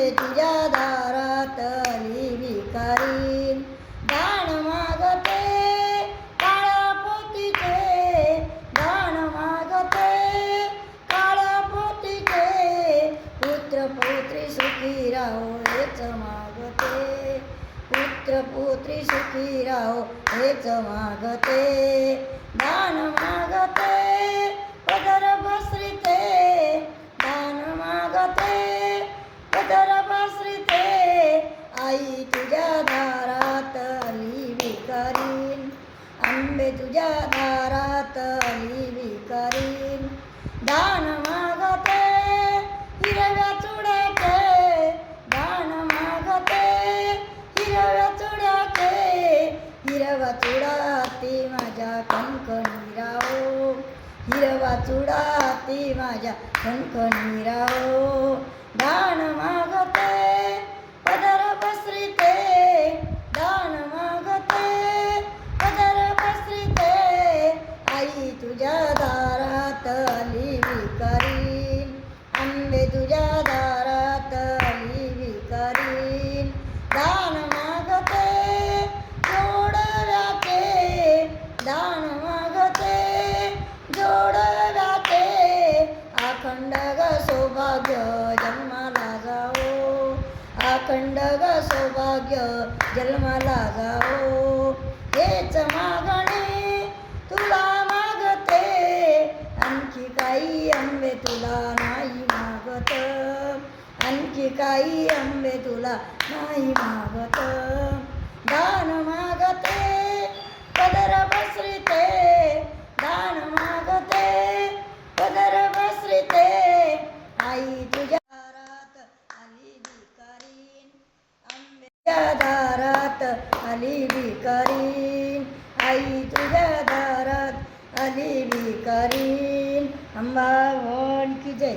आंबे तुझ्या दारात आली भिकारीन, दान मागते काळ्या पोतीचे, दान मागते काळ्या पोतीचे, पुत्र पुत्री सुखी राहो हेच मागते, पुत्र पुत्री सुखी राहो हेच मागते, दान मागते पदर पसरिते, दान मागते पदर पसरिते, आई तुझ्या दारात आली भिकारीन, आंबे तुझ्या दारात आली भिकारीन, दान मागते हिरव्या चुड्याचे, दान मागते हिरव्या चुड्याचे, हिरवा चुडा ती माझ्या कणकणी राहो, हिरवा चुडा ती माझ्या कणकणी राहो, दान मागते पदर पसरिते, दान मागते पदर पसरिते, आई तुझ्या दारात आली भिकारीन, आंबे तुझ्या दारात आली भिकारीन, दान मागते जोडव्याचे, दान मागते जोडव्याचे, अखंड ग सौभाग्य जन्माला जाओ, अखंड ग सौभाग्य जन्माला जाओ, हेच मागणे तुला मागते, आणखी काही आंबे तुला नाही मागत, आणखी काही आंबे तुला नाही मागत, दान मागते पदर पसरिते, दान मागते पदर पसरिते, आई तुझ्या दारात आली भिकारीन, आंबे तुझ्या दारात आली भिकारीन, आई तुझ्या दारात आली भिकारीन, अंबावन की जय.